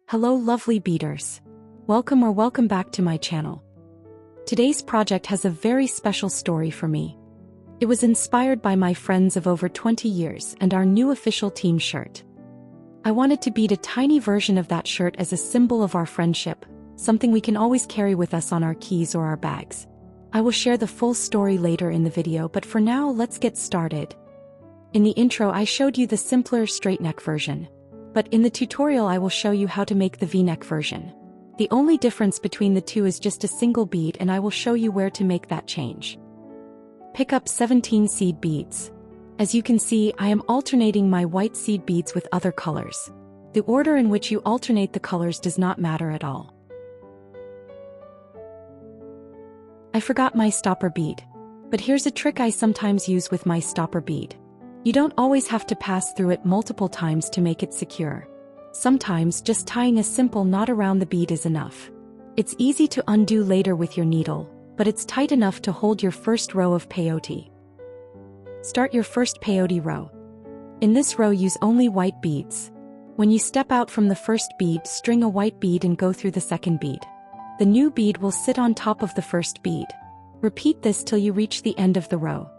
Hello lovely beaders. Welcome back to my channel. Today's project has a very special story for me. It was inspired by my friends of over 20 years and our new official team shirt. I wanted to bead a tiny version of that shirt as a symbol of our friendship, something we can always carry with us on our keys or our bags. I will share the full story later in the video, but for now let's get started. In the intro I showed you the simpler straight neck version. But in the tutorial I will show you how to make the V-neck version. The only difference between the two is just a single bead, and I will show you where to make that change. Pick up 17 seed beads. As you can see, I am alternating my white seed beads with other colors. The order in which you alternate the colors does not matter at all. I forgot my stopper bead. But here's a trick I sometimes use with my stopper bead. You don't always have to pass through it multiple times to make it secure. Sometimes just tying a simple knot around the bead is enough. It's easy to undo later with your needle, but it's tight enough to hold your first row of peyote. Start your first peyote row. In this row use only white beads. When you step out from the first bead, string a white bead and go through the second bead. The new bead will sit on top of the first bead. Repeat this till you reach the end of the row.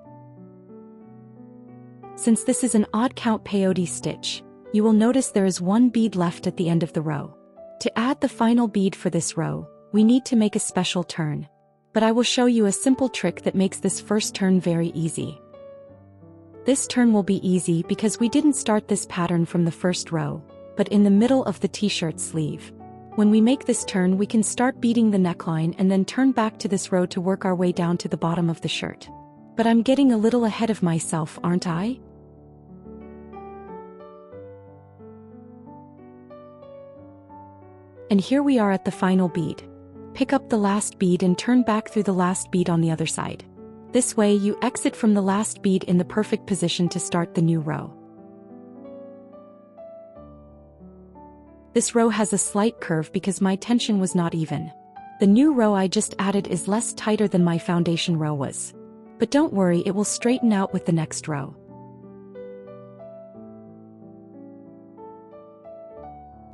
Since this is an odd count peyote stitch, you will notice there is one bead left at the end of the row. To add the final bead for this row, we need to make a special turn. But I will show you a simple trick that makes this first turn very easy. This turn will be easy because we didn't start this pattern from the first row, but in the middle of the t-shirt sleeve. When we make this turn, we can start beading the neckline and then turn back to this row to work our way down to the bottom of the shirt. But I'm getting a little ahead of myself, aren't I? And here we are at the final bead. Pick up the last bead and turn back through the last bead on the other side. This way you exit from the last bead in the perfect position to start the new row. This row has a slight curve because my tension was not even. The new row I just added is less tighter than my foundation row was. But don't worry, it will straighten out with the next row.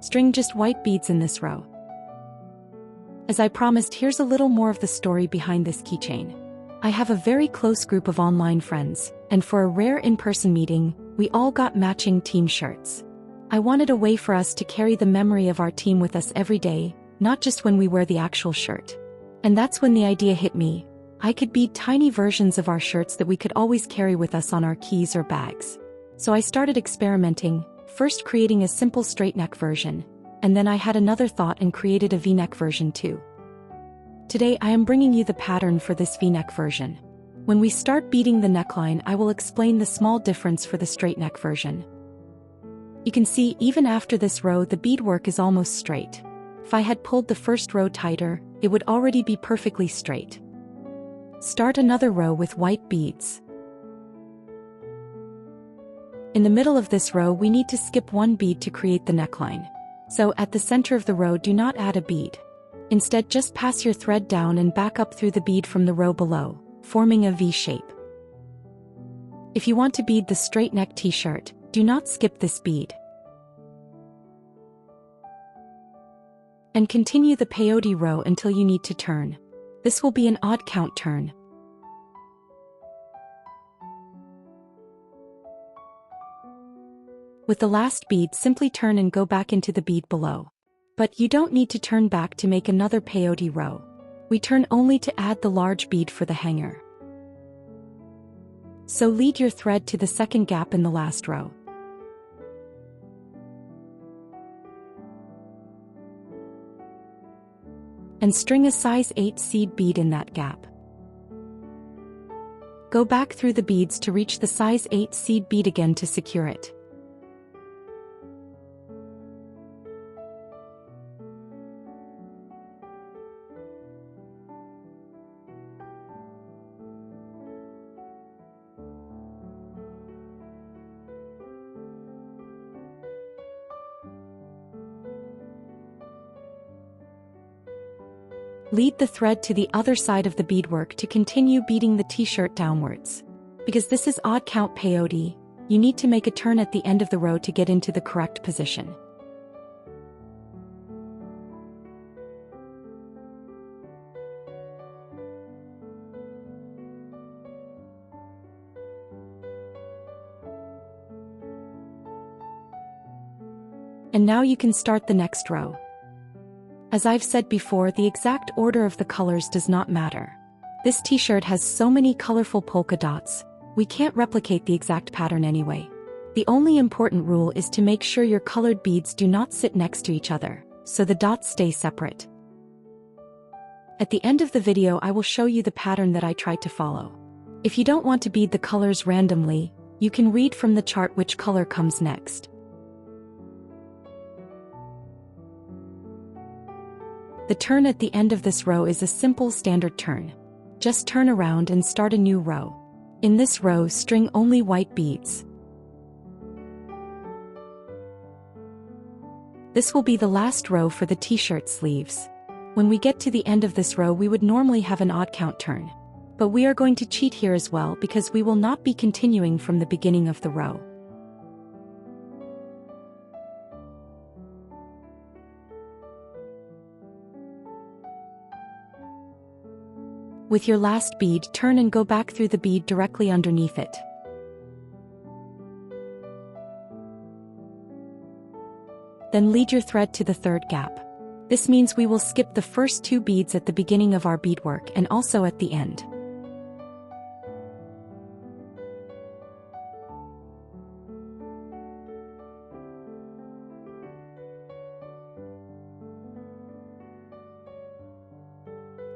String just white beads in this row. As I promised, here's a little more of the story behind this keychain. I have a very close group of online friends, and for a rare in-person meeting, we all got matching team shirts. I wanted a way for us to carry the memory of our team with us every day, not just when we wear the actual shirt. And that's when the idea hit me. I could bead tiny versions of our shirts that we could always carry with us on our keys or bags. So I started experimenting, first creating a simple straight neck version, and then I had another thought and created a V-neck version too. Today I am bringing you the pattern for this V-neck version. When we start beading the neckline, I will explain the small difference for the straight neck version. You can see even after this row the beadwork is almost straight. If I had pulled the first row tighter, it would already be perfectly straight. Start another row with white beads. In the middle of this row we need to skip one bead to create the neckline. So at the center of the row do not add a bead. Instead just pass your thread down and back up through the bead from the row below, forming a V shape. If you want to bead the straight neck t-shirt, do not skip this bead. And continue the peyote row until you need to turn. This will be an odd count turn. With the last bead, simply turn and go back into the bead below. But you don't need to turn back to make another peyote row. We turn only to add the large bead for the hanger. So lead your thread to the second gap in the last row. And string a size 8 seed bead in that gap. Go back through the beads to reach the size 8 seed bead again to secure it. Lead the thread to the other side of the beadwork to continue beading the t-shirt downwards. Because this is odd count peyote, you need to make a turn at the end of the row to get into the correct position. And now you can start the next row. As I've said before, the exact order of the colors does not matter. This t-shirt has so many colorful polka dots, we can't replicate the exact pattern anyway. The only important rule is to make sure your colored beads do not sit next to each other, so the dots stay separate. At the end of the video I will show you the pattern that I tried to follow. If you don't want to bead the colors randomly, you can read from the chart which color comes next. The turn at the end of this row is a simple standard turn. Just turn around and start a new row. In this row, string only white beads. This will be the last row for the t-shirt sleeves. When we get to the end of this row we would normally have an odd count turn. But we are going to cheat here as well because we will not be continuing from the beginning of the row. With your last bead, turn and go back through the bead directly underneath it. Then lead your thread to the third gap. This means we will skip the first 2 beads at the beginning of our beadwork and also at the end.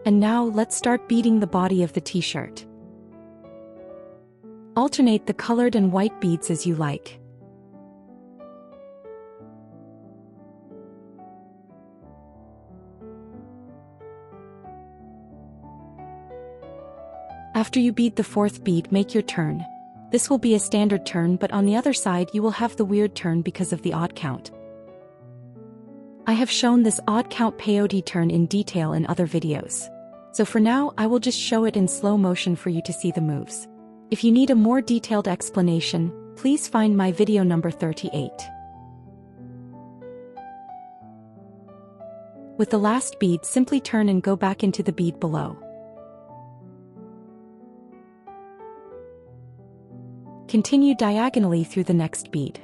And now let's start beading the body of the t-shirt. Alternate the colored and white beads as you like. After you bead the 4th bead, make your turn. This will be a standard turn, but on the other side you will have the weird turn because of the odd count. I have shown this odd count peyote turn in detail in other videos. So for now I will just show it in slow motion for you to see the moves. If you need a more detailed explanation, please find my video number 38. With the last bead, simply turn and go back into the bead below. Continue diagonally through the next bead.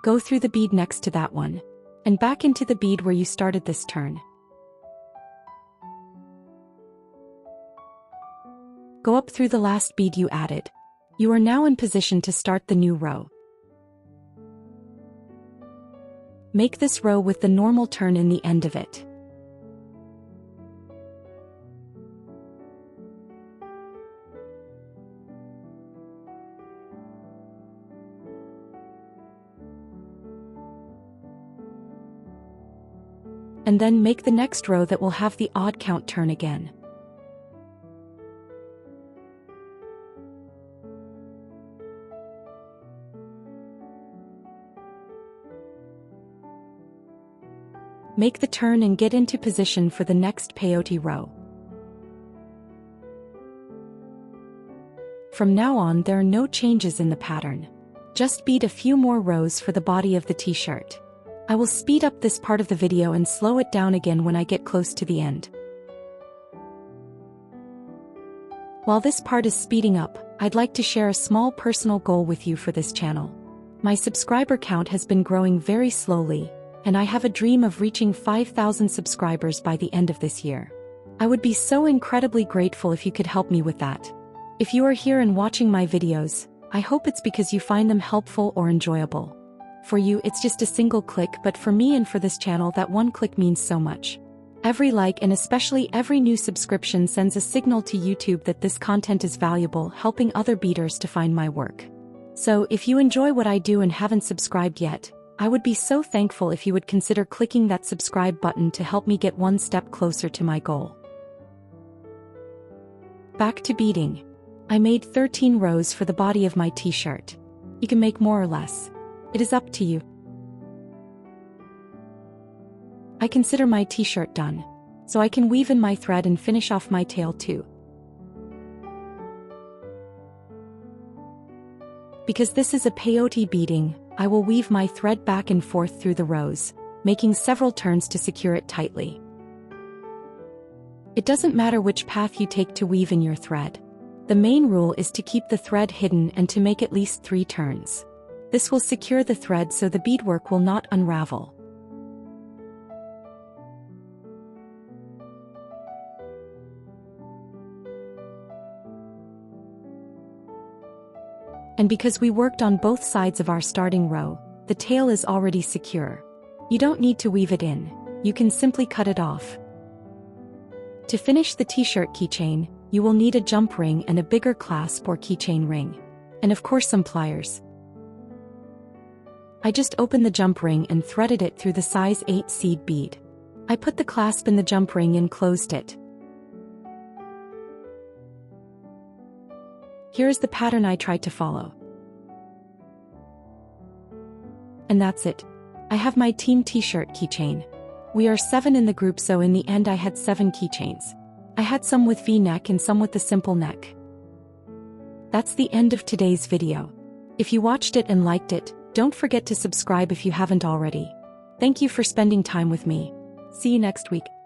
Go through the bead next to that one, and back into the bead where you started this turn. Go up through the last bead you added. You are now in position to start the new row. Make this row with the normal turn in the end of it. And then make the next row that will have the odd count turn again. Make the turn and get into position for the next peyote row. From now on there are no changes in the pattern. Just bead a few more rows for the body of the t-shirt. I will speed up this part of the video and slow it down again when I get close to the end. While this part is speeding up, I'd like to share a small personal goal with you for this channel. My subscriber count has been growing very slowly, and I have a dream of reaching 5,000 subscribers by the end of this year. I would be so incredibly grateful if you could help me with that. If you are here and watching my videos, I hope it's because you find them helpful or enjoyable. For you, it's just a single click, but for me and for this channel, that one click means so much. Every like and especially every new subscription sends a signal to YouTube that this content is valuable, helping other beaders to find my work. So if you enjoy what I do and haven't subscribed yet, I would be so thankful if you would consider clicking that subscribe button to help me get one step closer to my goal. Back to beading. I made 13 rows for the body of my t-shirt. You can make more or less. It is up to you. I consider my t-shirt done, so I can weave in my thread and finish off my tail too. Because this is a peyote beading, I will weave my thread back and forth through the rows, making several turns to secure it tightly. It doesn't matter which path you take to weave in your thread. The main rule is to keep the thread hidden and to make at least 3 turns. This will secure the thread so the beadwork will not unravel. And because we worked on both sides of our starting row, the tail is already secure. You don't need to weave it in, you can simply cut it off. To finish the t-shirt keychain, you will need a jump ring and a bigger clasp or keychain ring. And of course some pliers. I just opened the jump ring and threaded it through the size 8 seed bead. I put the clasp in the jump ring and closed it. Here is the pattern I tried to follow. And that's it. I have my team t-shirt keychain. We are 7 in the group, so in the end I had 7 keychains. I had some with V-neck and some with the simple neck. That's the end of today's video. If you watched it and liked it, don't forget to subscribe if you haven't already. Thank you for spending time with me. See you next week.